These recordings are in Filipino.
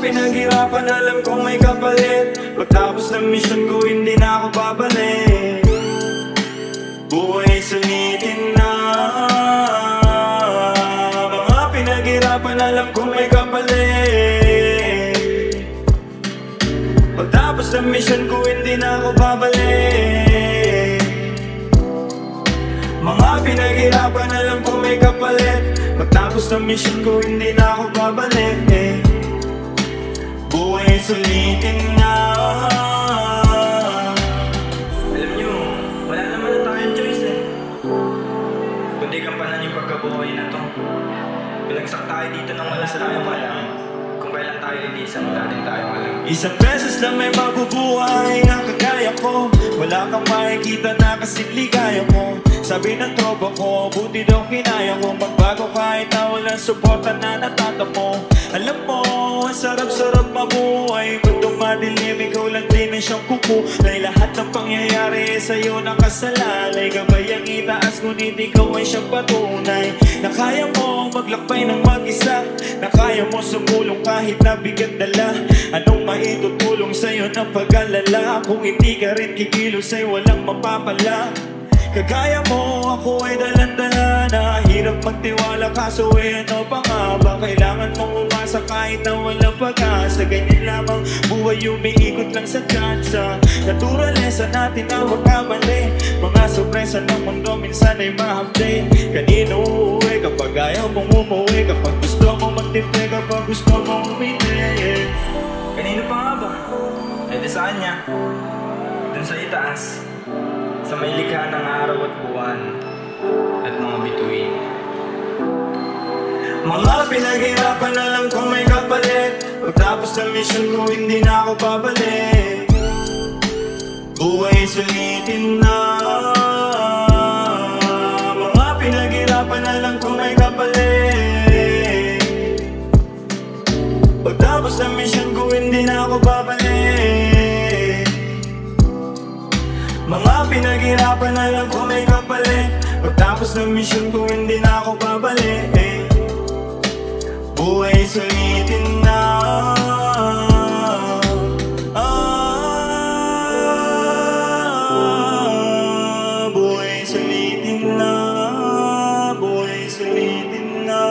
pinaghirapan, alam kong may kapalit. Pagtapos ng mission ko, hindi na ako babalik. Buhay sulitin na. Mga pinaghirapan, alam kong may kapalit. Pagtapos ng mission ko, hindi na ako babalik. Mga pinaghirapan, alam kong may kapalit. Pagtapos ng mission ko, hindi na ako babalik. Buhay sulitin na. Alam nyo, wala naman na tayong choice kundi gampanan yung pagkabuhay na to. Pinagsak tayo dito nang wala sa tayong alam. Kung kailan tayo lilisan, wala din tayong alam. Isang beses lang may mabubuhay na kagaya ko. Wala kang makikita na kasing ligaya mo. Sabi ng tropa ko, buti daw kinaya ko magbago kahit na walang suporta na natatamo. Alam mo, ang sarap-sarap mabuhay. Kung madilim, ikaw lang din ang siyang kuko. Dahil lahat ng pangyayari sa'yo nakasalalay. Gabay ang itaas, ngunit ikaw ay siyang patunay na kaya mo maglakbay ng mag-isa, na kaya mo sumulong kahit na bigat dala. Anong maitutulong sa'yo ng pag-alala? Kung hindi ka rin kikilos ay walang mapapala. Kagaya mo, ako ay dalandala na hirap magtiwala, kaso ano pa nga ba? Kailangan mong umasa kahit na walang pag-asa. Ganyan lamang buhay, umiikot lang sa tsansa. Naturalesa natin na magkamali. Mga sorpresa ng mundo minsan ay mahapde. Kanino uuwi kapag ayaw mong umuwi? Kapag gusto mong magtipe, kapag gusto mong umiti. Kanino pa nga ba? Eh di saan niya? Dun sa itaas, sa may likha ng araw at buwan at mga bituin. Mga pinaghirapan, alam kong may kapalit. Pagtapos ng mission ko, hindi na ako babalik. Buhay sulitin na. Mga pinaghirapan, alam kong may kapalit. Pagtapos ng mission ko, hindi na ako babalik. Mga pinaghirapan, alam ko may kapalit. Pagtapos ng mission ko, hindi na ako babalik. Buhay sulitin na. Buhay sulitin na. Buhay sulitin na.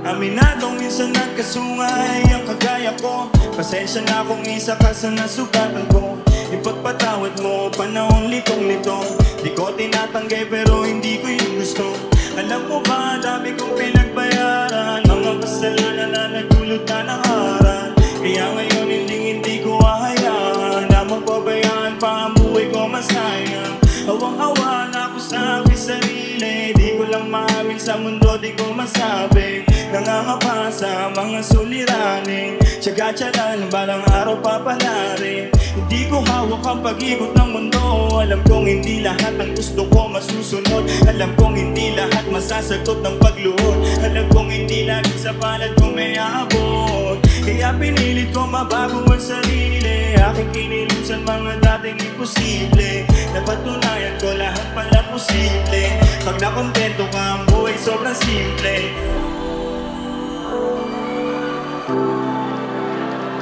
Aminadong minsan nagkasungay ang kagaya ko. Pasensya na kung isa ka sa nasugatan ko. Ipagpatawad mo, panahon litong-litong. Di ko tinatanggi pero hindi ko yung gusto. Alam mo ba, dami kong pinagbayaran. Mga kasalanan na nagdulot na ng haran. Kaya ngayon hindi ko hahayaan na magpabayaan pa ang buhay ko masayang. Hawang-hawa na ako sa aking sarili. Di ko lang maamin sa mundo, di ko masabi. Nangangapa sa mga suliranin. Tsaga-tsaga, balang araw papalari. Hindi ko hawak ang pag-ikot ng mundo. Alam kong hindi lahat ang gusto ko masusunod. Alam kong hindi lahat masasagot ng pagluhod. Alam kong hindi lagi sa palad ko may aabot. Kaya pinilit ko mabago ang sarili. Aking kinilusan mga dating imposible. Napatunayan ko lahat pala posible. Pag nakontento ka, ang buhay sobrang simple.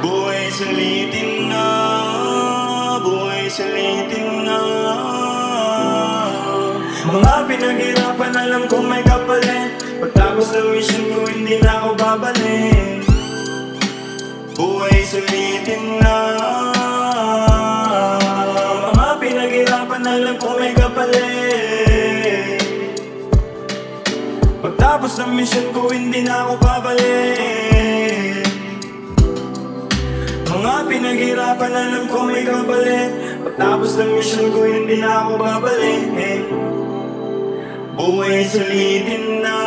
Buhay sulitin na. Buhay sulitin na. Mga pinaghirapan, alam kong may kapalit. Pagtapos ng mission ko, hindi na ako babalik. Buhay sulitin na. Mga pinaghirapan, alam kong may kapalit. Pagtapos ng mission ko, hindi na ako babalik. Mga pinaghirapan, alam ko may kapalit. Pagtapos ng mission ko, hindi na ako babalik. Buhay sulitin na.